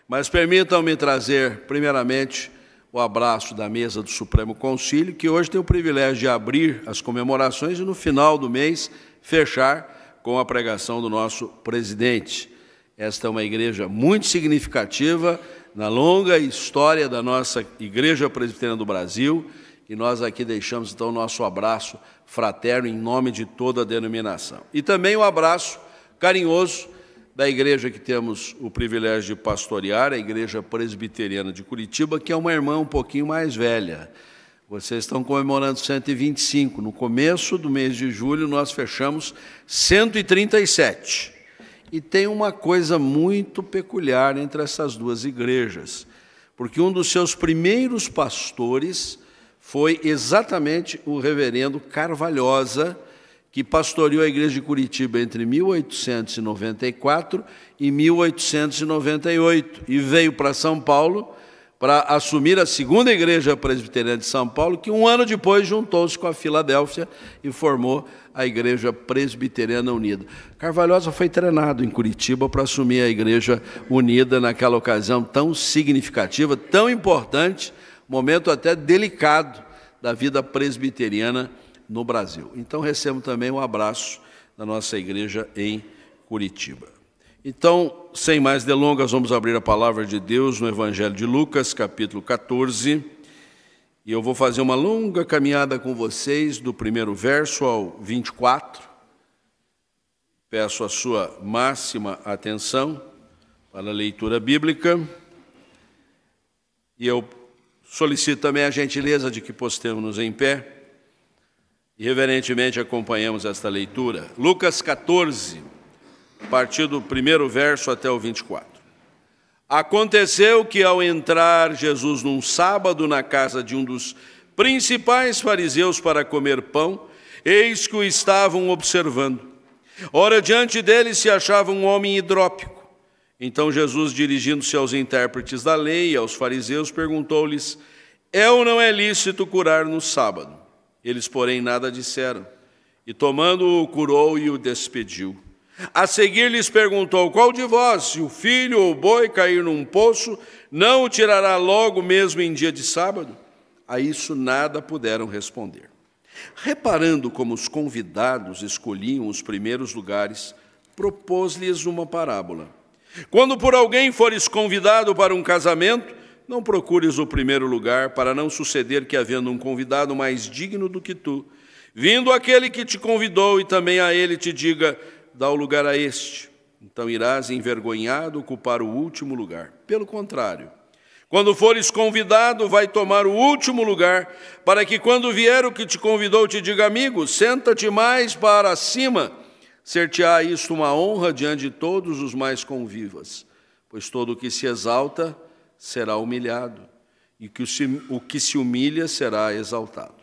Mas permitam-me trazer, primeiramente, o abraço da mesa do Supremo Concílio, que hoje tem o privilégio de abrir as comemorações e, no final do mês, fechar com a pregação do nosso presidente. Esta é uma igreja muito significativa na longa história da nossa Igreja Presbiteriana do Brasil, e nós aqui deixamos, então, o nosso abraço fraterno em nome de toda a denominação. E também o abraço carinhoso da igreja que temos o privilégio de pastorear, a Igreja Presbiteriana de Curitiba, que é uma irmã um pouquinho mais velha. Vocês estão comemorando 125. No começo do mês de julho, nós fechamos 137. E tem uma coisa muito peculiar entre essas duas igrejas, porque um dos seus primeiros pastores foi exatamente o reverendo Carvalhosa, que pastoreou a igreja de Curitiba entre 1894 e 1898, e veio para São Paulo para assumir a segunda igreja presbiteriana de São Paulo, que um ano depois juntou-se com a Filadélfia e formou a Igreja Presbiteriana Unida. Carvalhosa foi treinado em Curitiba para assumir a Igreja Unida naquela ocasião tão significativa, tão importante, momento até delicado da vida presbiteriana no Brasil. Então, recebo também um abraço da nossa igreja em Curitiba. Então, sem mais delongas, vamos abrir a palavra de Deus no Evangelho de Lucas, capítulo 14, e eu vou fazer uma longa caminhada com vocês, do primeiro verso ao 24. Peço a sua máxima atenção para a leitura bíblica, e eu solicito também a gentileza de que postemos-nos em pé e reverentemente acompanhamos esta leitura. Lucas 14, a partir do primeiro verso até o 24. Aconteceu que, ao entrar Jesus num sábado na casa de um dos principais fariseus para comer pão, eis que o estavam observando. Ora, diante dele se achava um homem hidrópico. Então Jesus, dirigindo-se aos intérpretes da lei e aos fariseus, perguntou-lhes: é ou não é lícito curar no sábado? Eles, porém, nada disseram. E, tomando-o, curou e o despediu. A seguir lhes perguntou: qual de vós, se o filho ou o boi cair num poço, não o tirará logo mesmo em dia de sábado? A isso nada puderam responder. Reparando como os convidados escolhiam os primeiros lugares, propôs-lhes uma parábola. Quando por alguém fores convidado para um casamento, não procures o primeiro lugar, para não suceder que, havendo um convidado mais digno do que tu, vindo aquele que te convidou e também a ele te diga: dá o lugar a este, então irás envergonhado ocupar o último lugar. Pelo contrário, quando fores convidado, vai tomar o último lugar, para que quando vier o que te convidou te diga: amigo, senta-te mais para cima. Ser-te-á isto uma honra diante de todos os mais convivas, pois todo o que se exalta será humilhado, e o que se humilha será exaltado.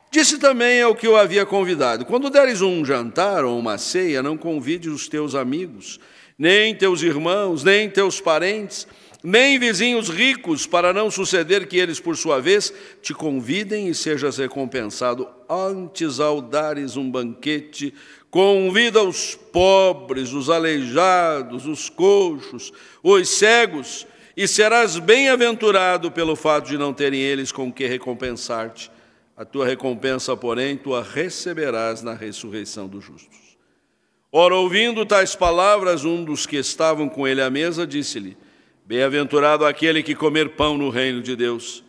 Disse também ao que o havia convidado: quando deres um jantar ou uma ceia, não convides os teus amigos, nem teus irmãos, nem teus parentes, nem vizinhos ricos, para não suceder que eles, por sua vez, te convidem e sejas recompensado. Antes, ao dares um banquete, convida os pobres, os aleijados, os coxos, os cegos, e serás bem-aventurado pelo fato de não terem eles com que recompensar-te. A tua recompensa, porém, tu a receberás na ressurreição dos justos. Ora, ouvindo tais palavras, um dos que estavam com ele à mesa disse-lhe: bem-aventurado aquele que comer pão no reino de Deus.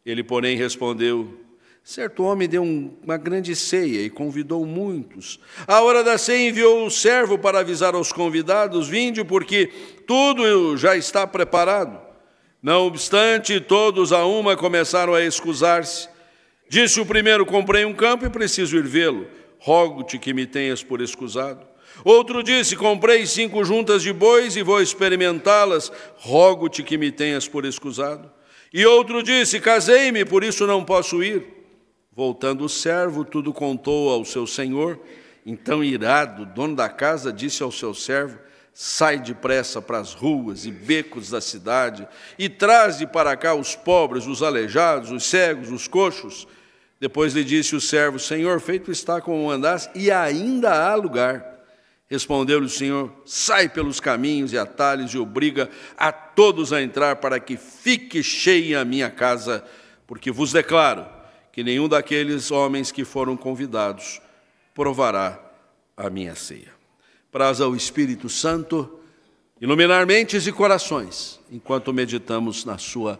Ele, porém, respondeu: certo homem deu uma grande ceia e convidou muitos. À hora da ceia enviou o servo para avisar aos convidados: vinde, porque tudo já está preparado. Não obstante, todos a uma começaram a excusar-se. Disse o primeiro: comprei um campo e preciso ir vê-lo. Rogo-te que me tenhas por excusado. Outro disse: comprei 5 juntas de bois e vou experimentá-las. Rogo-te que me tenhas por excusado. E outro disse: casei-me, por isso não posso ir. Voltando o servo, tudo contou ao seu senhor. Então, irado, o dono da casa disse ao seu servo: sai depressa para as ruas e becos da cidade e traze para cá os pobres, os aleijados, os cegos, os coxos. Depois lhe disse o servo: senhor, feito está como mandaste, e ainda há lugar. Respondeu-lhe o Senhor: sai pelos caminhos e atalhos e obriga a todos a entrar, para que fique cheia a minha casa, porque vos declaro que nenhum daqueles homens que foram convidados provará a minha ceia. Praza ao Espírito Santo iluminar mentes e corações, enquanto meditamos na sua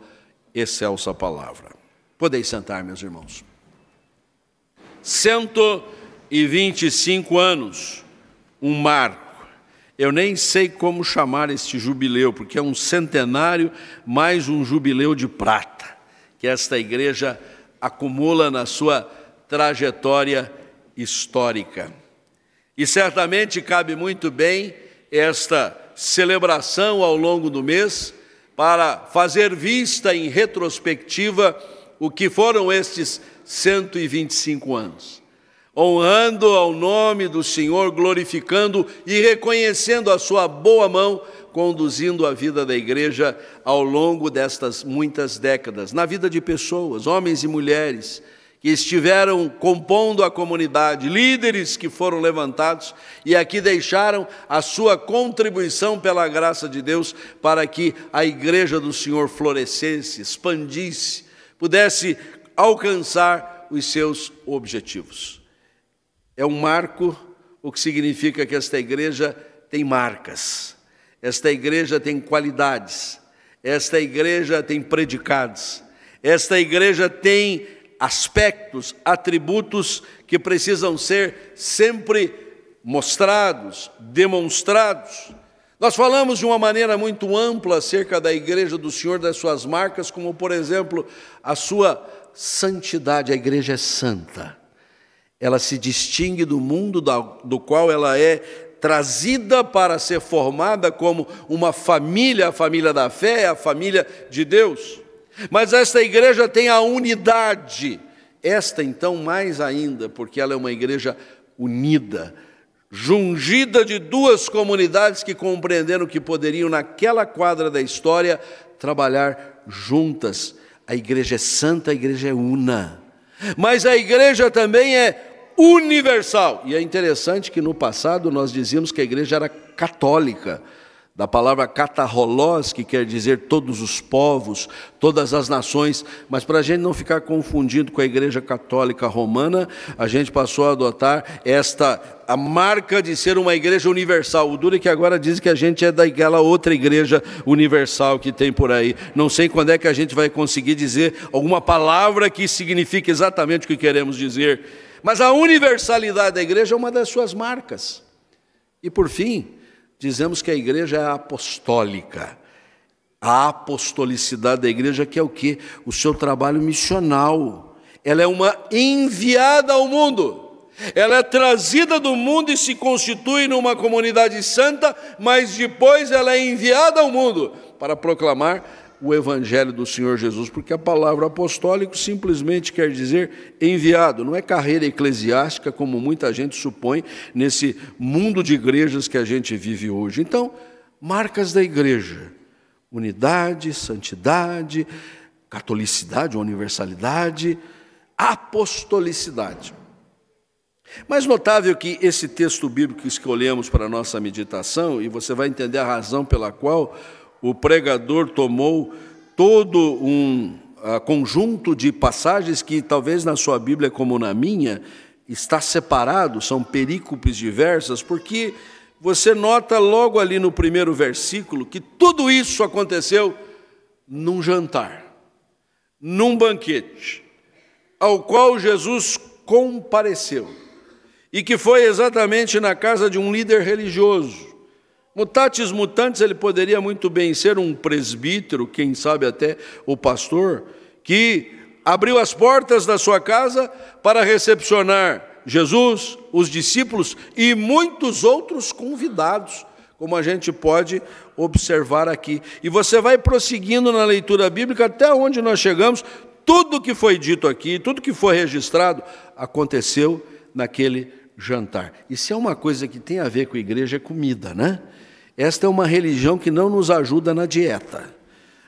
excelsa palavra. Podeis sentar, meus irmãos. 125 anos, um marco. Eu nem sei como chamar este jubileu, porque é um centenário mais um jubileu de prata, que esta igreja acumula na sua trajetória histórica. E certamente cabe muito bem esta celebração ao longo do mês para fazer vista em retrospectiva o que foram estes 125 anos, honrando ao nome do Senhor, glorificando e reconhecendo a sua boa mão, conduzindo a vida da igreja ao longo destas muitas décadas, na vida de pessoas, homens e mulheres, que estiveram compondo a comunidade, líderes que foram levantados e aqui deixaram a sua contribuição pela graça de Deus para que a igreja do Senhor florescesse, expandisse, pudesse alcançar os seus objetivos. É um marco, o que significa que esta igreja tem marcas, esta igreja tem qualidades, esta igreja tem predicados, esta igreja tem aspectos, atributos que precisam ser sempre mostrados, demonstrados. Nós falamos de uma maneira muito ampla acerca da igreja do Senhor, das suas marcas, como, por exemplo, a sua santidade. A igreja é santa. Ela se distingue do mundo do qual ela é trazida para ser formada como uma família, a família da fé, a família de Deus. Mas esta igreja tem a unidade, esta então mais ainda, porque ela é uma igreja unida, jungida de duas comunidades que compreenderam que poderiam, naquela quadra da história, trabalhar juntas. A igreja é santa, a igreja é una, mas a igreja também é universal. E é interessante que no passado nós dizíamos que a igreja era católica, da palavra katarolós, que quer dizer todos os povos, todas as nações, mas para a gente não ficar confundido com a igreja católica romana, a gente passou a adotar a marca de ser uma igreja universal. O duro é que agora diz que a gente é daquela outra igreja universal que tem por aí. Não sei quando é que a gente vai conseguir dizer alguma palavra que signifique exatamente o que queremos dizer, mas a universalidade da igreja é uma das suas marcas. E por fim, dizemos que a igreja é apostólica. A apostolicidade da igreja, que é o quê? O seu trabalho missional. Ela é uma enviada ao mundo. Ela é trazida do mundo e se constitui numa comunidade santa, mas depois ela é enviada ao mundo para proclamar o evangelho do Senhor Jesus, porque a palavra apostólico simplesmente quer dizer enviado, não é carreira eclesiástica, como muita gente supõe nesse mundo de igrejas que a gente vive hoje. Então, marcas da igreja: unidade, santidade, catolicidade, universalidade, apostolicidade. Mas notável que esse texto bíblico que escolhemos para a nossa meditação, e você vai entender a razão pela qual o pregador tomou todo um conjunto de passagens que talvez na sua Bíblia, como na minha, está separado, são perícopes diversas, porque você nota logo ali no primeiro versículo que tudo isso aconteceu num jantar, num banquete, ao qual Jesus compareceu, e que foi exatamente na casa de um líder religioso. Mutatis mutandis, ele poderia muito bem ser um presbítero, quem sabe até o pastor, que abriu as portas da sua casa para recepcionar Jesus, os discípulos e muitos outros convidados, como a gente pode observar aqui. E você vai prosseguindo na leitura bíblica até onde nós chegamos. Tudo que foi dito aqui, tudo que foi registrado, aconteceu naquele jantar. E se é uma coisa que tem a ver com a igreja, é comida, né? Esta é uma religião que não nos ajuda na dieta.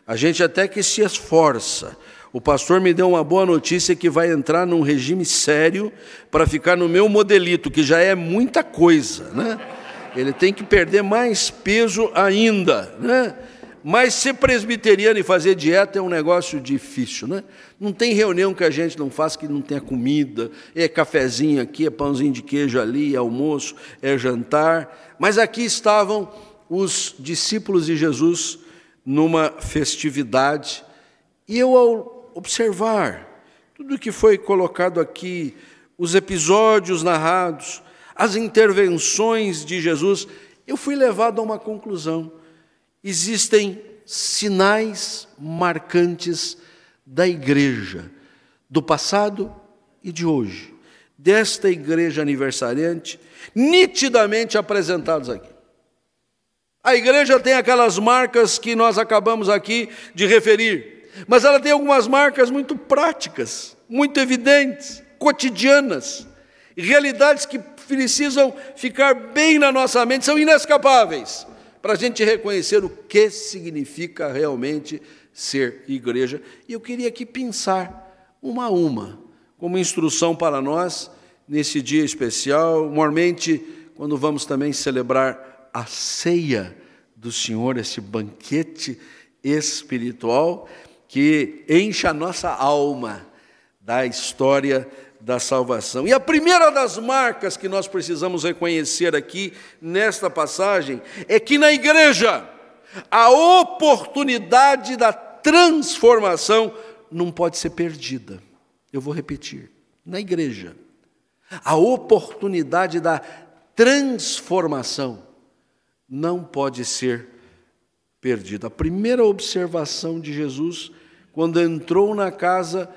A gente até que se esforça. O pastor me deu uma boa notícia que vai entrar num regime sério para ficar no meu modelito, que já é muita coisa, né? ele tem que perder mais peso ainda, né? Mas ser presbiteriano e fazer dieta é um negócio difícil, né? Não tem reunião que a gente não faça que não tenha comida, é cafezinho aqui, é pãozinho de queijo ali, é almoço, é jantar. Mas aqui estavam os discípulos de Jesus numa festividade, e eu, ao observar tudo que foi colocado aqui, os episódios narrados, as intervenções de Jesus, eu fui levado a uma conclusão. Existem sinais marcantes da igreja, do passado e de hoje, desta igreja aniversariante, nitidamente apresentados aqui. A igreja tem aquelas marcas que nós acabamos aqui de referir, mas ela tem algumas marcas muito práticas, muito evidentes, cotidianas, realidades que precisam ficar bem na nossa mente, são inescapáveis, para a gente reconhecer o que significa realmente ser igreja. E eu queria aqui pensar uma a uma, como instrução para nós, nesse dia especial, normalmente, quando vamos também celebrar a ceia do Senhor, esse banquete espiritual que enche a nossa alma da história da salvação. E a primeira das marcas que nós precisamos reconhecer aqui nesta passagem é que na igreja a oportunidade da transformação não pode ser perdida. Eu vou repetir. Na igreja, a oportunidade da transformação não pode ser perdida. A primeira observação de Jesus, quando entrou na casa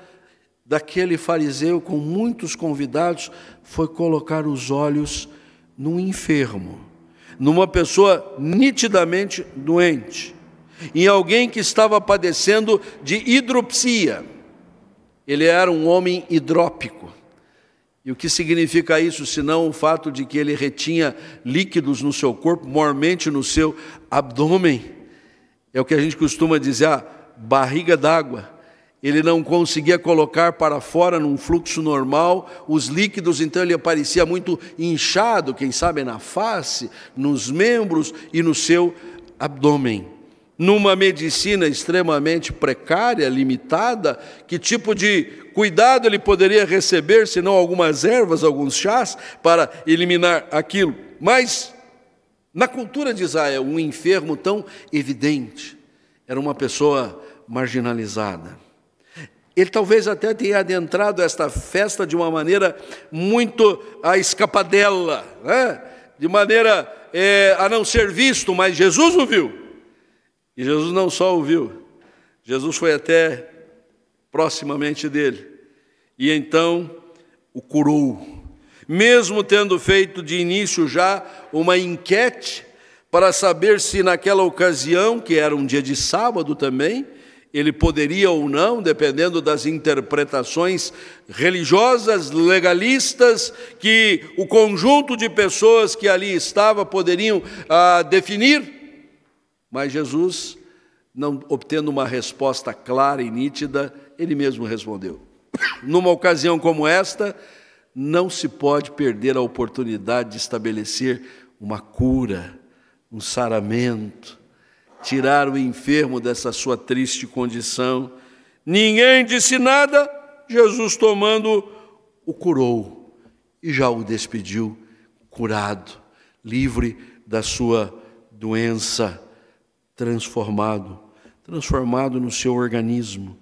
daquele fariseu com muitos convidados, foi colocar os olhos num enfermo, numa pessoa nitidamente doente, em alguém que estava padecendo de hidropsia. Ele era um homem hidrópico. E o que significa isso, senão o fato de que ele retinha líquidos no seu corpo, maiormente no seu abdômen? É o que a gente costuma dizer, a barriga d'água. Ele não conseguia colocar para fora, num fluxo normal, os líquidos, então ele parecia muito inchado, quem sabe na face, nos membros e no seu abdômen. Numa medicina extremamente precária, limitada, que tipo de cuidado ele poderia receber, se não algumas ervas, alguns chás, para eliminar aquilo? Mas, na cultura de Israel, um enfermo tão evidente era uma pessoa marginalizada. Ele talvez até tenha adentrado esta festa de uma maneira muito à escapadela, né? De maneira a não ser visto, mas Jesus o viu. E Jesus não só o viu, Jesus foi até proximamente dele. E então o curou. Mesmo tendo feito de início já uma enquete para saber se naquela ocasião, que era um dia de sábado também, ele poderia ou não, dependendo das interpretações religiosas, legalistas, que o conjunto de pessoas que ali estava poderiam definir. Mas Jesus, não obtendo uma resposta clara e nítida, ele mesmo respondeu. Numa ocasião como esta, não se pode perder a oportunidade de estabelecer uma cura, um saramento, tirar o enfermo dessa sua triste condição. Ninguém disse nada, Jesus tomando o curou e já o despediu curado, livre da sua doença, transformado no seu organismo,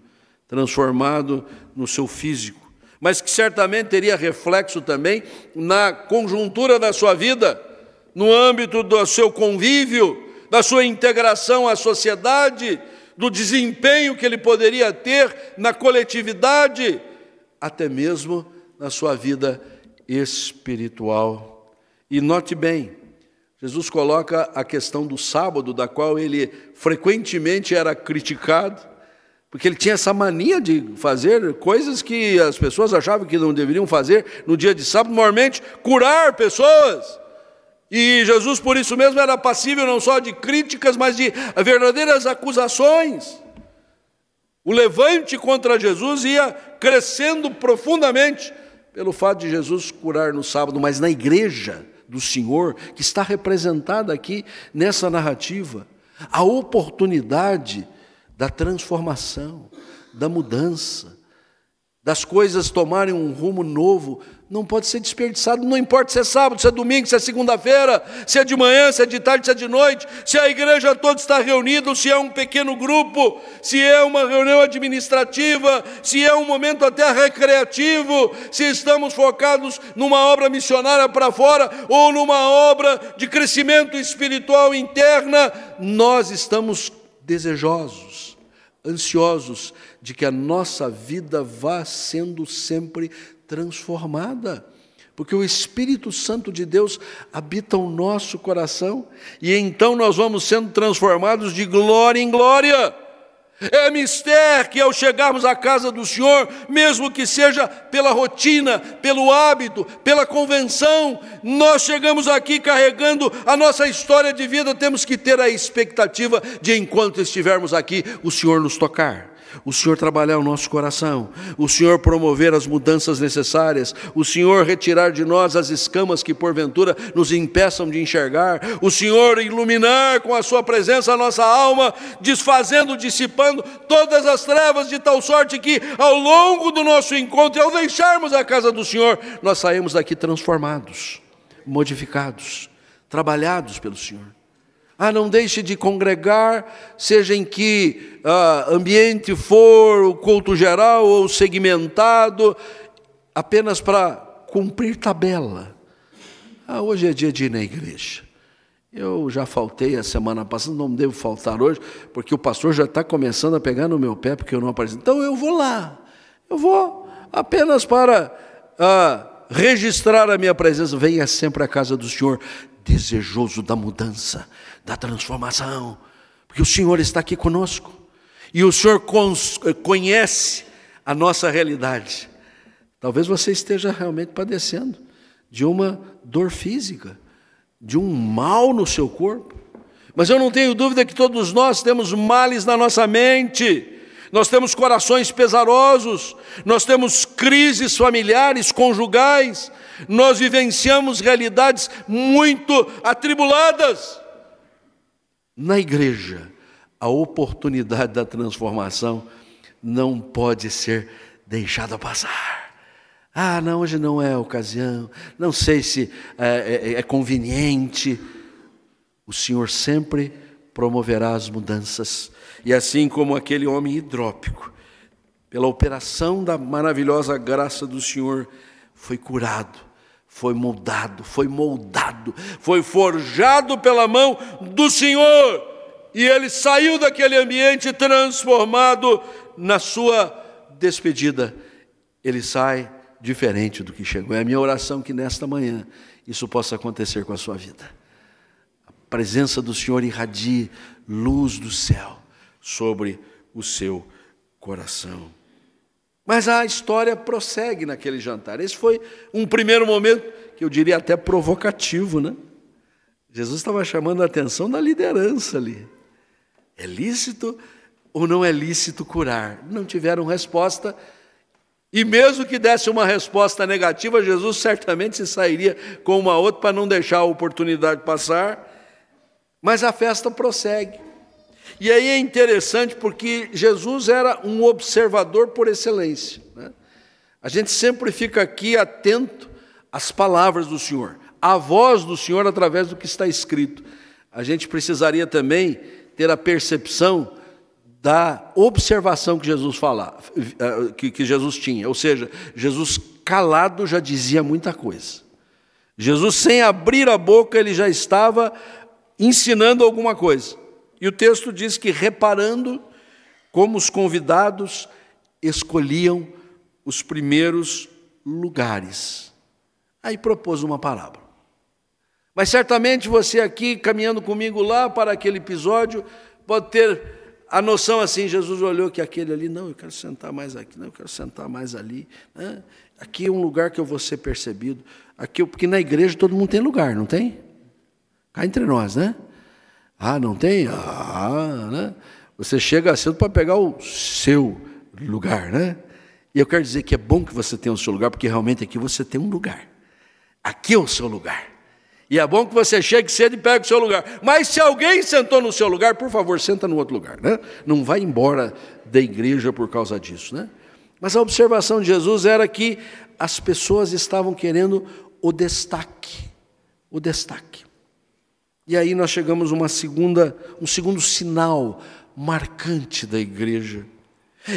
transformado no seu físico, mas que certamente teria reflexo também na conjuntura da sua vida, no âmbito do seu convívio, da sua integração à sociedade, do desempenho que ele poderia ter na coletividade, até mesmo na sua vida espiritual. E note bem, Jesus coloca a questão do sábado, da qual ele frequentemente era criticado, porque ele tinha essa mania de fazer coisas que as pessoas achavam que não deveriam fazer no dia de sábado, normalmente curar pessoas. E Jesus, por isso mesmo, era passível não só de críticas, mas de verdadeiras acusações. O levante contra Jesus ia crescendo profundamente pelo fato de Jesus curar no sábado, mas na igreja, do Senhor, que está representada aqui nessa narrativa. A oportunidade da transformação, da mudança, das coisas tomarem um rumo novo, não pode ser desperdiçado. Não importa se é sábado, se é domingo, se é segunda-feira, se é de manhã, se é de tarde, se é de noite, se a igreja toda está reunida, se é um pequeno grupo, se é uma reunião administrativa, se é um momento até recreativo, se estamos focados numa obra missionária para fora ou numa obra de crescimento espiritual interna, nós estamos desejosos, ansiosos de que a nossa vida vá sendo sempre transformada, porque o Espírito Santo de Deus habita o nosso coração, e então nós vamos sendo transformados de glória em glória. É mistério que ao chegarmos à casa do Senhor, mesmo que seja pela rotina, pelo hábito, pela convenção, nós chegamos aqui carregando a nossa história de vida, temos que ter a expectativa de, enquanto estivermos aqui, o Senhor nos tocar, o Senhor trabalhar o nosso coração, o Senhor promover as mudanças necessárias, o Senhor retirar de nós as escamas que porventura nos impeçam de enxergar, o Senhor iluminar com a sua presença a nossa alma, desfazendo, dissipando todas as trevas, de tal sorte que ao longo do nosso encontro, ao deixarmos a casa do Senhor, nós saímos daqui transformados, modificados, trabalhados pelo Senhor. Não deixe de congregar, seja em que ambiente for, o culto geral ou segmentado, apenas para cumprir tabela. Hoje é dia de ir na igreja. Eu já faltei a semana passada, não devo faltar hoje, porque o pastor já está começando a pegar no meu pé, porque eu não apareci. Então eu vou lá, eu vou apenas para registrar a minha presença. Venha sempre à casa do Senhor, desejoso da mudança, da transformação, porque o Senhor está aqui conosco, e o Senhor conhece a nossa realidade. Talvez você esteja realmente padecendo de uma dor física, de um mal no seu corpo, mas eu não tenho dúvida que todos nós temos males na nossa mente, nós temos corações pesarosos, nós temos crises familiares, conjugais, nós vivenciamos realidades muito atribuladas. Na igreja, a oportunidade da transformação não pode ser deixada passar. Não, hoje não é a ocasião, não sei se é conveniente. O Senhor sempre promoverá as mudanças. E assim como aquele homem hidrópico, pela operação da maravilhosa graça do Senhor, foi curado, foi moldado, foi forjado pela mão do Senhor, e ele saiu daquele ambiente transformado. Na sua despedida, ele sai diferente do que chegou. É a minha oração que nesta manhã isso possa acontecer com a sua vida. A presença do Senhor irradie luz do céu sobre o seu coração. Mas a história prossegue naquele jantar. Esse foi um primeiro momento, que eu diria até provocativo, né? Jesus estava chamando a atenção da liderança ali. É lícito ou não é lícito curar? Não tiveram resposta, e mesmo que desse uma resposta negativa, Jesus certamente se sairia com uma outra para não deixar a oportunidade passar. Mas a festa prossegue. E aí é interessante porque Jesus era um observador por excelência, né? A gente sempre fica aqui atento às palavras do Senhor, à voz do Senhor através do que está escrito. A gente precisaria também ter a percepção da observação que Jesus falava, que Jesus tinha. Ou seja, Jesus calado já dizia muita coisa. Jesus, sem abrir a boca, ele já estava ensinando alguma coisa. E o texto diz que, reparando como os convidados escolhiam os primeiros lugares, aí propôs uma parábola. Mas certamente você aqui, caminhando comigo lá para aquele episódio, pode ter a noção assim: Jesus olhou que aquele ali, não, eu quero sentar mais aqui, não, eu quero sentar mais ali, né? Aqui é um lugar que eu vou ser percebido, aqui, porque na igreja todo mundo tem lugar, não tem? Cá entre nós, né? Não tem? Né? Você chega cedo para pegar o seu lugar, né? E eu quero dizer que é bom que você tenha o seu lugar, porque realmente aqui você tem um lugar. Aqui é o seu lugar. E é bom que você chegue cedo e pegue o seu lugar. Mas se alguém sentou no seu lugar, por favor, senta no outro lugar, né? Não vai embora da igreja por causa disso, né? Mas a observação de Jesus era que as pessoas estavam querendo o destaque. O destaque. E aí nós chegamos a um segundo sinal marcante da igreja.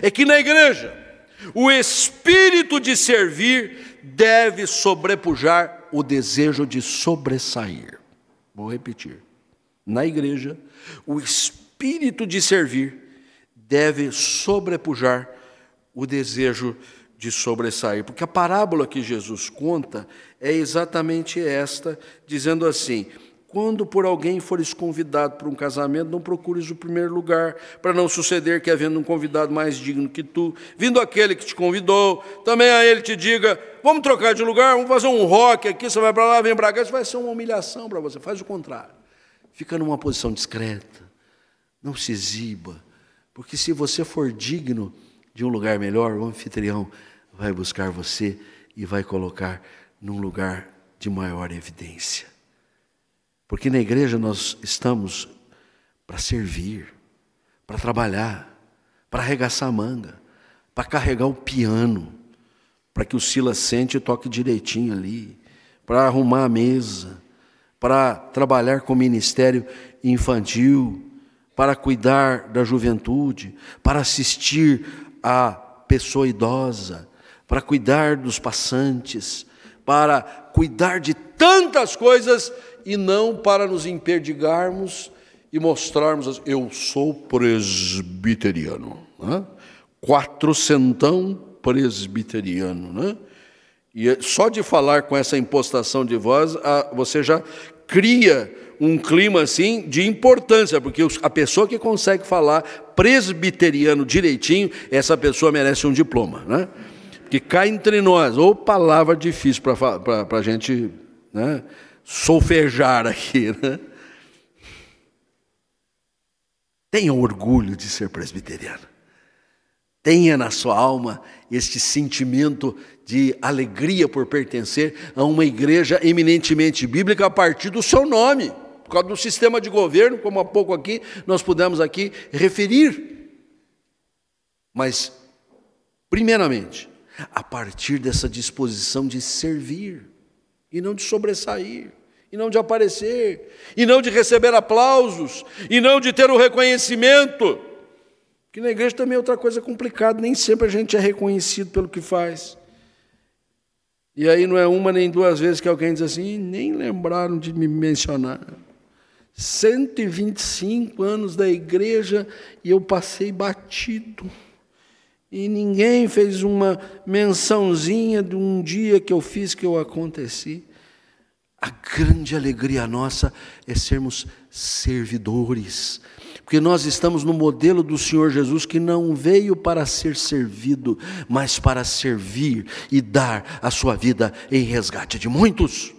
É que na igreja, o espírito de servir deve sobrepujar o desejo de sobressair. Vou repetir. Na igreja, o espírito de servir deve sobrepujar o desejo de sobressair. Porque a parábola que Jesus conta é exatamente esta, dizendo assim: quando por alguém fores convidado para um casamento, não procures o primeiro lugar, para não suceder que, havendo um convidado mais digno que tu, vindo aquele que te convidou, também a ele te diga: vamos trocar de lugar, vamos fazer um rock aqui, você vai para lá, vem para cá. Isso vai ser uma humilhação para você. Faz o contrário. Fica numa posição discreta, não se exiba, porque se você for digno de um lugar melhor, o anfitrião vai buscar você e vai colocar num lugar de maior evidência. Porque na igreja nós estamos para servir, para trabalhar, para arregaçar a manga, para carregar o piano, para que o Silas sente e toque direitinho ali, para arrumar a mesa, para trabalhar com o ministério infantil, para cuidar da juventude, para assistir a pessoa idosa, para cuidar dos passantes, para cuidar de tantas coisas, e não para nos emperdigarmos e mostrarmos: eu sou presbiteriano, né? 400 presbiteriano, né? E só de falar com essa impostação de voz, você já cria um clima assim de importância, porque a pessoa que consegue falar presbiteriano direitinho, essa pessoa merece um diploma, né? Porque cá entre nós, ou palavra difícil para a gente, né, solfejar aqui, né? Tenha orgulho de ser presbiteriano. Tenha na sua alma este sentimento de alegria por pertencer a uma igreja eminentemente bíblica a partir do seu nome, por causa do sistema de governo, como há pouco aqui nós pudemos aqui referir. Mas, primeiramente, a partir dessa disposição de servir, e não de sobressair, e não de aparecer, e não de receber aplausos, e não de ter o reconhecimento. Que na igreja também é outra coisa complicada, nem sempre a gente é reconhecido pelo que faz. E aí não é uma nem duas vezes que alguém diz assim: nem lembraram de me mencionar. 125 anos da igreja e eu passei batido. E ninguém fez uma mençãozinha de um dia que eu fiz, que eu aconteci. A grande alegria nossa é sermos servidores, porque nós estamos no modelo do Senhor Jesus, que não veio para ser servido, mas para servir e dar a sua vida em resgate de muitos.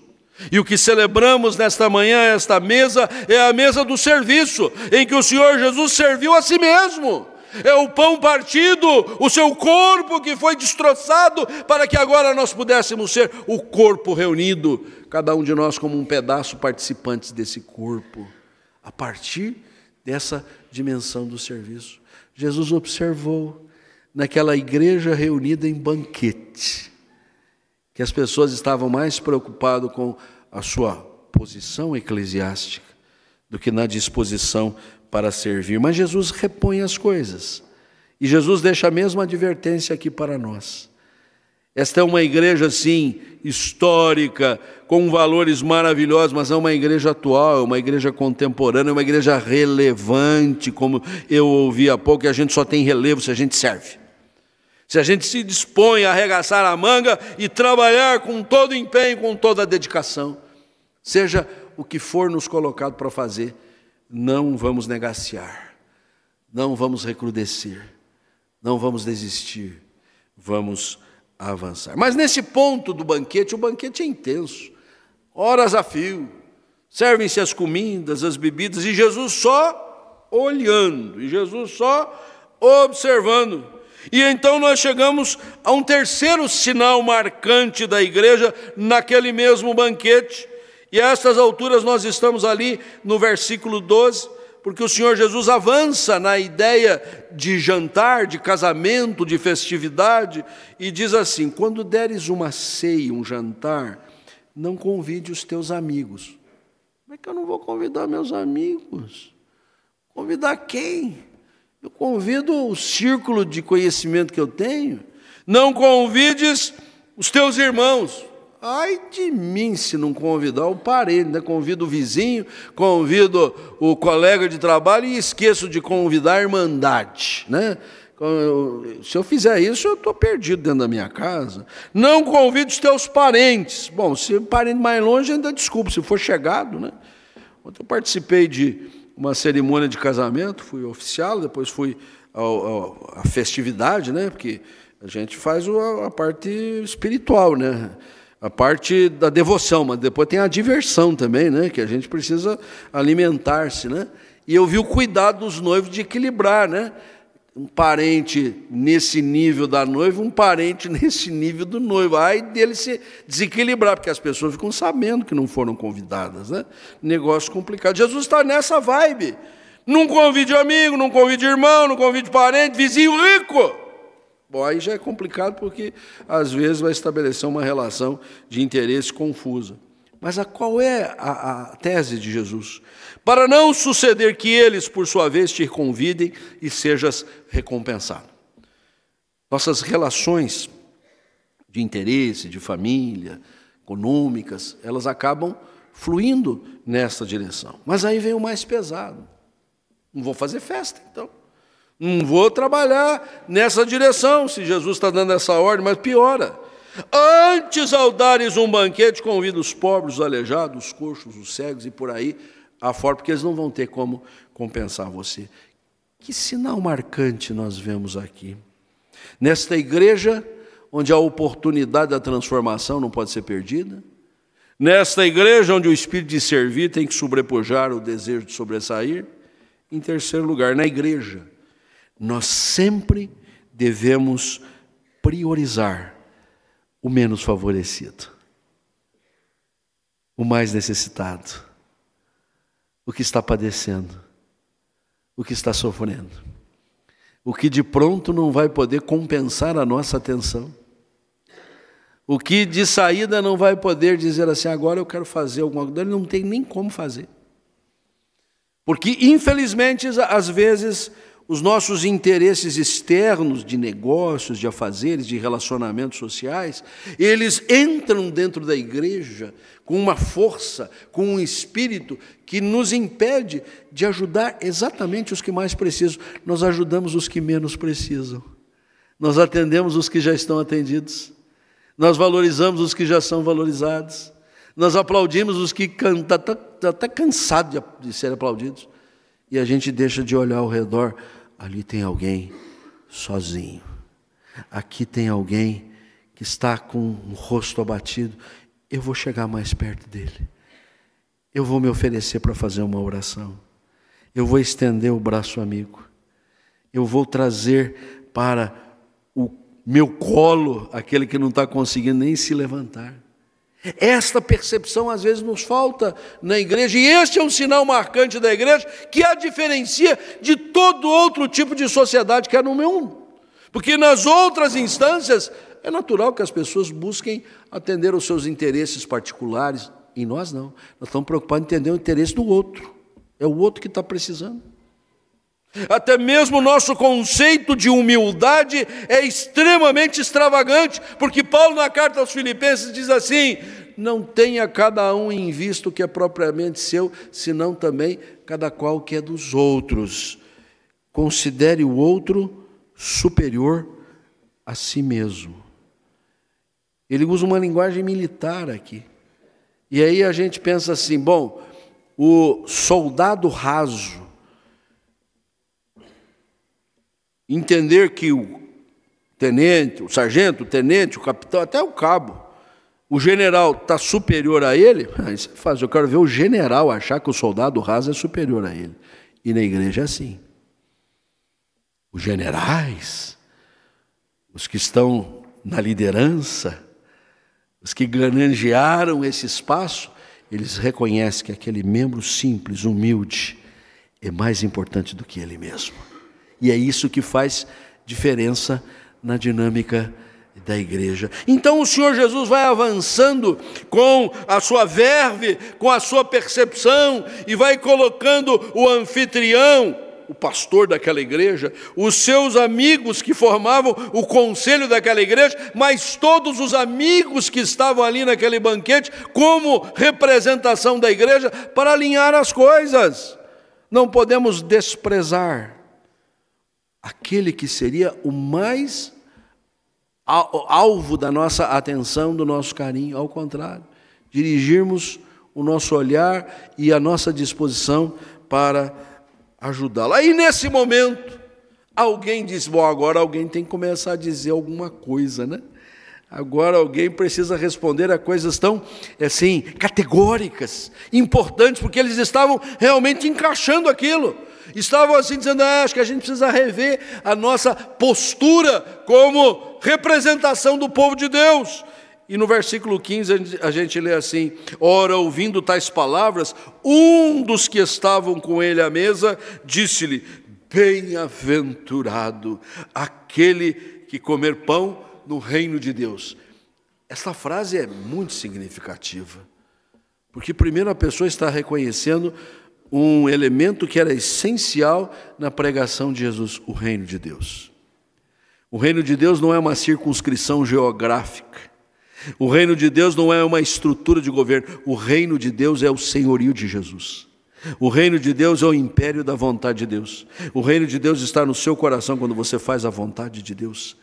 E o que celebramos nesta manhã, esta mesa, é a mesa do serviço, em que o Senhor Jesus serviu a si mesmo. É o pão partido, o seu corpo que foi destroçado, para que agora nós pudéssemos ser o corpo reunido, cada um de nós como um pedaço participantes desse corpo, a partir dessa dimensão do serviço. Jesus observou naquela igreja reunida em banquete, que as pessoas estavam mais preocupadas com a sua posição eclesiástica do que na disposição para servir. Mas Jesus repõe as coisas. E Jesus deixa a mesma advertência aqui para nós. Esta é uma igreja, assim, histórica, com valores maravilhosos, mas é uma igreja atual, é uma igreja contemporânea, é uma igreja relevante, como eu ouvi há pouco, que a gente só tem relevo se a gente serve. Se a gente se dispõe a arregaçar a manga e trabalhar com todo empenho, com toda a dedicação, seja o que for nos colocado para fazer, não vamos negaciar, não vamos recrudescer, não vamos desistir, vamos avançar. Mas nesse ponto do banquete, o banquete é intenso, horas a fio, servem-se as comidas, as bebidas, e Jesus só olhando, e Jesus só observando. E então nós chegamos a um terceiro sinal marcante da igreja naquele mesmo banquete, E a estas alturas nós estamos ali no versículo 12, porque o Senhor Jesus avança na ideia de jantar, de casamento, de festividade, e diz assim: quando deres uma ceia, um jantar, não convide os teus amigos. Como é que eu não vou convidar meus amigos? Convidar quem? Eu convido o círculo de conhecimento que eu tenho. Não convides os teus irmãos. Ai de mim se não convidar o parente, né? Convido o vizinho, convido o colega de trabalho e esqueço de convidar a irmandade, né? Se eu fizer isso, eu estou perdido dentro da minha casa. Não convide os teus parentes. Bom, se o parente mais longe, ainda desculpa, se for chegado, né? Ontem eu participei de uma cerimônia de casamento, fui oficial, depois fui à festividade, né? Porque a gente faz a parte espiritual, né? A parte da devoção, mas depois tem a diversão também, né? Que a gente precisa alimentar-se, né? E eu vi o cuidado dos noivos de equilibrar, né? Um parente nesse nível da noiva, um parente nesse nível do noivo. Aí dele se desequilibrar, porque as pessoas ficam sabendo que não foram convidadas, né? Negócio complicado. Jesus está nessa vibe. Não convide amigo, não convide irmão, não convide parente, vizinho rico. Bom, aí já é complicado porque, às vezes, vai estabelecer uma relação de interesse confusa. Mas qual é a tese de Jesus? Para não suceder que eles, por sua vez, te convidem e sejas recompensado. Nossas relações de interesse, de família, econômicas, elas acabam fluindo nessa direção. Mas aí vem o mais pesado. Não vou fazer festa, então. Não vou trabalhar nessa direção, se Jesus está dando essa ordem, mas piora. Antes, ao dares um banquete, convida os pobres, os aleijados, os coxos, os cegos e por aí afora, porque eles não vão ter como compensar você. Que sinal marcante nós vemos aqui. Nesta igreja, onde a oportunidade da transformação não pode ser perdida, nesta igreja onde o espírito de servir tem que sobrepujar o desejo de sobressair, em terceiro lugar, na igreja, nós sempre devemos priorizar o menos favorecido, o mais necessitado, o que está padecendo, o que está sofrendo, o que de pronto não vai poder compensar a nossa atenção, o que de saída não vai poder dizer assim, agora eu quero fazer alguma coisa, ele não tem nem como fazer. Porque, infelizmente, às vezes, os nossos interesses externos de negócios, de afazeres, de relacionamentos sociais, eles entram dentro da igreja com uma força, com um espírito que nos impede de ajudar exatamente os que mais precisam. Nós ajudamos os que menos precisam. Nós atendemos os que já estão atendidos. Nós valorizamos os que já são valorizados. Nós aplaudimos os que estão até cansados de serem aplaudidos. E a gente deixa de olhar ao redor. Ali tem alguém sozinho. Aqui tem alguém que está com um rosto abatido. Eu vou chegar mais perto dele. Eu vou me oferecer para fazer uma oração. Eu vou estender o braço amigo. Eu vou trazer para o meu colo aquele que não está conseguindo nem se levantar. Esta percepção às vezes nos falta na igreja, e este é um sinal marcante da igreja que a diferencia de todo outro tipo de sociedade que é no mundo. Porque nas outras instâncias é natural que as pessoas busquem atender os seus interesses particulares, e nós não. Nós estamos preocupados em entender o interesse do outro. É o outro que está precisando. Até mesmo o nosso conceito de humildade é extremamente extravagante, porque Paulo na carta aos Filipenses diz assim, não tenha cada um em vista o que é propriamente seu, senão também cada qual o que é dos outros. Considere o outro superior a si mesmo. Ele usa uma linguagem militar aqui. E aí a gente pensa assim, bom, o soldado raso, entender que o tenente, o sargento, o tenente, o capitão, até o cabo, o general está superior a ele, isso é fácil. Eu quero ver o general achar que o soldado raso é superior a ele. E na igreja é assim. Os generais, os que estão na liderança, os que granjearam esse espaço, eles reconhecem que aquele membro simples, humilde, é mais importante do que ele mesmo. E é isso que faz diferença na dinâmica da igreja. Então o Senhor Jesus vai avançando com a sua verve, com a sua percepção, e vai colocando o anfitrião, o pastor daquela igreja, os seus amigos que formavam o conselho daquela igreja, mas todos os amigos que estavam ali naquele banquete, como representação da igreja, para alinhar as coisas. Não podemos desprezar aquele que seria o mais alvo da nossa atenção, do nosso carinho. Ao contrário, dirigirmos o nosso olhar e a nossa disposição para ajudá-lo. Aí nesse momento, alguém diz, bom, agora alguém tem que começar a dizer alguma coisa, né? Agora alguém precisa responder a coisas tão, assim, categóricas, importantes, porque eles estavam realmente encaixando aquilo. Estavam assim dizendo, acho que a gente precisa rever a nossa postura como representação do povo de Deus. E no versículo 15 a gente lê assim, ora, ouvindo tais palavras, um dos que estavam com ele à mesa, disse-lhe, bem-aventurado aquele que comer pão no reino de Deus. Essa frase é muito significativa, porque primeiro a pessoa está reconhecendo um elemento que era essencial na pregação de Jesus, o reino de Deus. O reino de Deus não é uma circunscrição geográfica. O reino de Deus não é uma estrutura de governo. O reino de Deus é o senhorio de Jesus. O reino de Deus é o império da vontade de Deus. O reino de Deus está no seu coração quando você faz a vontade de Deus.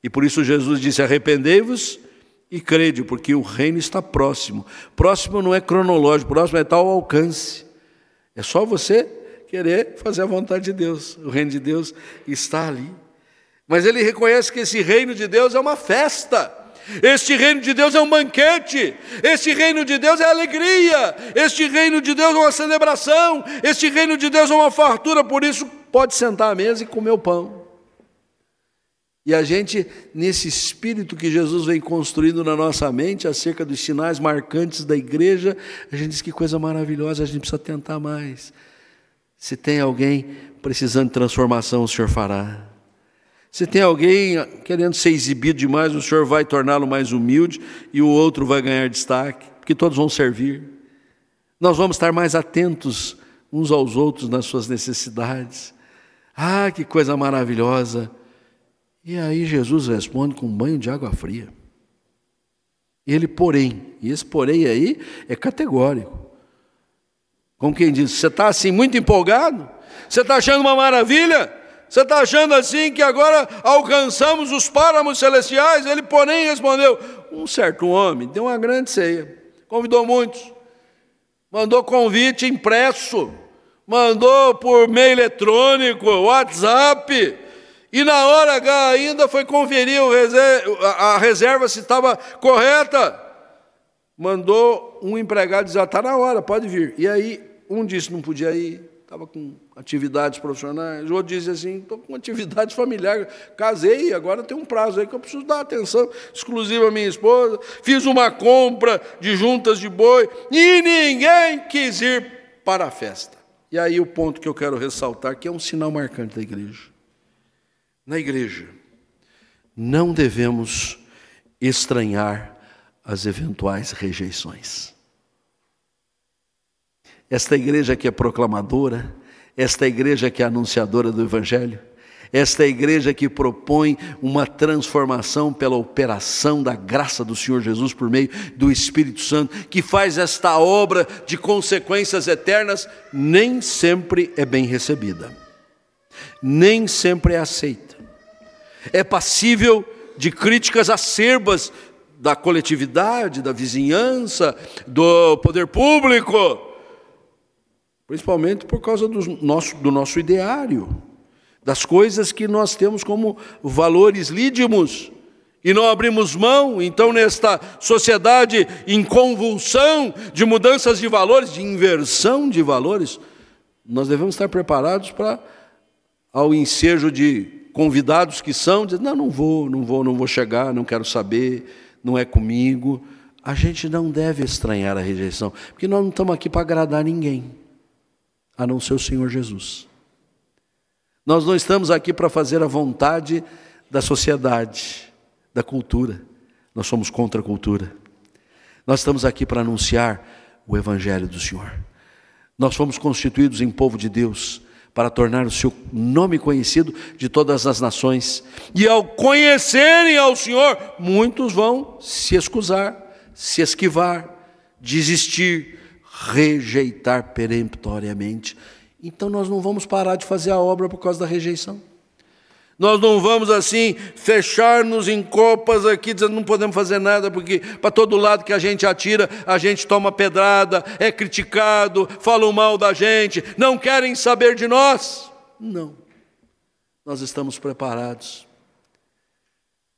E por isso Jesus disse, arrependei-vos e crede, porque o reino está próximo. Próximo não é cronológico, próximo é tal alcance. É só você querer fazer a vontade de Deus. O reino de Deus está ali. Mas ele reconhece que esse reino de Deus é uma festa. Este reino de Deus é um banquete. Este reino de Deus é alegria. Este reino de Deus é uma celebração. Este reino de Deus é uma fartura. Por isso, pode sentar à mesa e comer o pão. E a gente, nesse espírito que Jesus vem construindo na nossa mente, acerca dos sinais marcantes da igreja, a gente diz que coisa maravilhosa, a gente precisa tentar mais. Se tem alguém precisando de transformação, o Senhor fará. Se tem alguém querendo ser exibido demais, o Senhor vai torná-lo mais humilde e o outro vai ganhar destaque, porque todos vão servir. Nós vamos estar mais atentos uns aos outros nas suas necessidades. Ah, que coisa maravilhosa! E aí Jesus responde com um banho de água fria. Ele, porém, e esse porém aí é categórico. Como quem diz, você está assim muito empolgado? Você está achando uma maravilha? Você está achando assim que agora alcançamos os páramos celestiais? Ele, porém, respondeu, um certo homem deu uma grande ceia, convidou muitos, mandou convite impresso, mandou por meio eletrônico, WhatsApp, e na hora H ainda foi conferir a reserva se estava correta. Mandou um empregado dizer, está na hora, pode vir. E aí um disse não podia ir, estava com atividades profissionais. O outro disse assim, estou com atividades familiares, casei, agora tem um prazo aí que eu preciso dar atenção exclusiva à minha esposa. Fiz uma compra de juntas de boi e ninguém quis ir para a festa. E aí o ponto que eu quero ressaltar, que é um sinal marcante da igreja. Na igreja, não devemos estranhar as eventuais rejeições. Esta igreja que é proclamadora, esta igreja que é anunciadora do Evangelho, esta igreja que propõe uma transformação pela operação da graça do Senhor Jesus por meio do Espírito Santo, que faz esta obra de consequências eternas, nem sempre é bem recebida, nem sempre é aceita. É passível de críticas acerbas da coletividade, da vizinhança, do poder público, principalmente por causa do nosso ideário, das coisas que nós temos como valores lídimos, e não abrimos mão. Então, nesta sociedade em convulsão de mudanças de valores, de inversão de valores, nós devemos estar preparados para, ao ensejo de convidados que são, dizer, não vou chegar, não quero saber, não é comigo. a gente não deve estranhar a rejeição, porque nós não estamos aqui para agradar ninguém, a não ser o Senhor Jesus. Nós não estamos aqui para fazer a vontade da sociedade, da cultura. Nós somos contra a cultura. Nós estamos aqui para anunciar o Evangelho do Senhor. Nós fomos constituídos em povo de Deus para tornar o seu nome conhecido de todas as nações. E ao conhecerem ao Senhor, muitos vão se escusar, se esquivar, desistir, rejeitar peremptoriamente. Então nós não vamos parar de fazer a obra por causa da rejeição. Nós não vamos assim fechar-nos em copas aqui, dizendo não podemos fazer nada, porque para todo lado que a gente atira, a gente toma pedrada, é criticado, falam mal da gente, não querem saber de nós. Não, nós estamos preparados.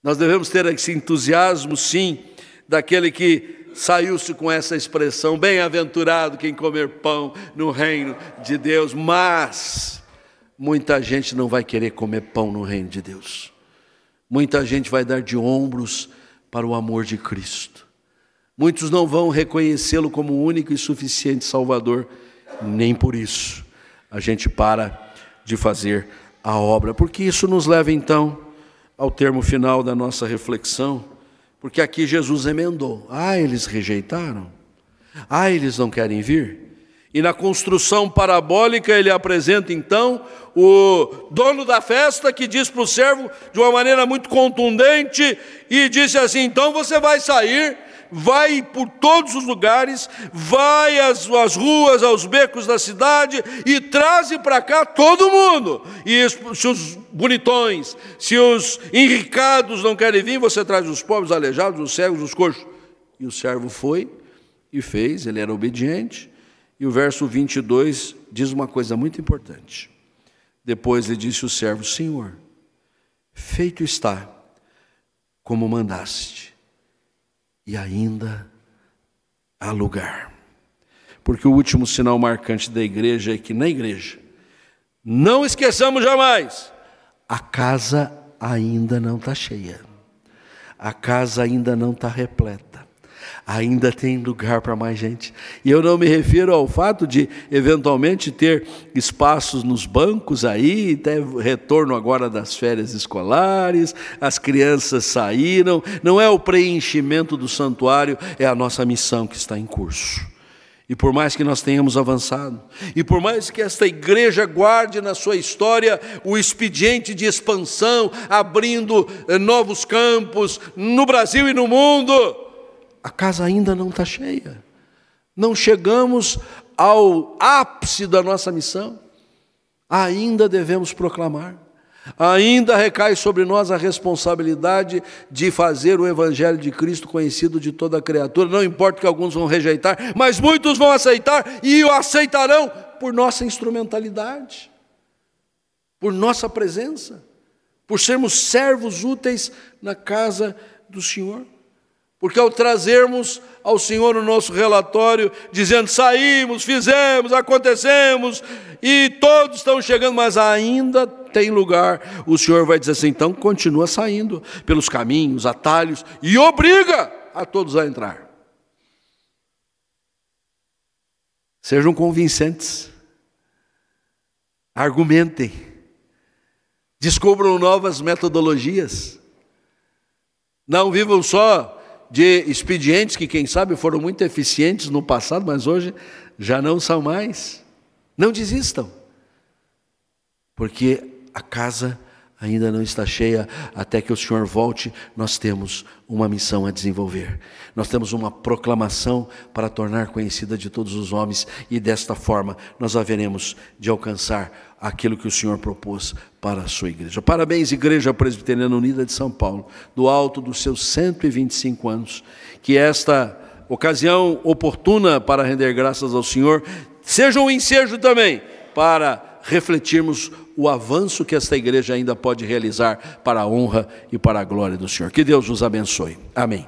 Nós devemos ter esse entusiasmo, sim, daquele que saiu-se com essa expressão, bem-aventurado quem comer pão no reino de Deus, mas muita gente não vai querer comer pão no reino de Deus. Muita gente vai dar de ombros para o amor de Cristo. Muitos não vão reconhecê-lo como o único e suficiente Salvador. Nem por isso a gente para de fazer a obra. Porque isso nos leva então ao termo final da nossa reflexão. Porque aqui Jesus emendou. Eles rejeitaram? Eles não querem vir? E na construção parabólica ele apresenta então o dono da festa, que diz para o servo de uma maneira muito contundente, e disse assim: então você vai sair, vai por todos os lugares, vai às ruas, aos becos da cidade e traze para cá todo mundo. E se os bonitões, se os enricados não querem vir, você traz os pobres, os aleijados, os cegos, os coxos. E o servo foi e fez, ele era obediente. E o verso 22 diz uma coisa muito importante. Depois lhe disse o servo: Senhor, feito está como mandaste, e ainda há lugar. Porque o último sinal marcante da igreja é que na igreja, não esqueçamos jamais, a casa ainda não está cheia, a casa ainda não está repleta. Ainda tem lugar para mais gente. E eu não me refiro ao fato de, eventualmente, ter espaços nos bancos aí, até retorno agora das férias escolares, as crianças saíram. Não é o preenchimento do santuário, é a nossa missão que está em curso. E por mais que nós tenhamos avançado, e por mais que esta igreja guarde na sua história o expediente de expansão, abrindo novos campos no Brasil e no mundo, a casa ainda não está cheia. Não chegamos ao ápice da nossa missão. Ainda devemos proclamar. Ainda recai sobre nós a responsabilidade de fazer o Evangelho de Cristo conhecido de toda a criatura. Não importa que alguns vão rejeitar, mas muitos vão aceitar e o aceitarão por nossa instrumentalidade, por nossa presença, por sermos servos úteis na casa do Senhor. Porque ao trazermos ao Senhor o nosso relatório, dizendo: saímos, fizemos, acontecemos, e todos estão chegando, mas ainda tem lugar, o Senhor vai dizer assim: então continua saindo pelos caminhos, atalhos, e obriga a todos a entrar. Sejam convincentes, argumentem, descubram novas metodologias, não vivam só de expedientes que, quem sabe, foram muito eficientes no passado, mas hoje já não são mais. Não desistam, porque a casa ainda não está cheia. Até que o Senhor volte, nós temos uma missão a desenvolver. Nós temos uma proclamação para tornar conhecida de todos os homens, e desta forma nós haveremos de alcançar aquilo que o Senhor propôs para a sua igreja. Parabéns, Igreja Presbiteriana Unida de São Paulo, do alto dos seus 125 anos, que esta ocasião oportuna para render graças ao Senhor seja um ensejo também para refletirmos o avanço que esta igreja ainda pode realizar para a honra e para a glória do Senhor. Que Deus nos abençoe. Amém.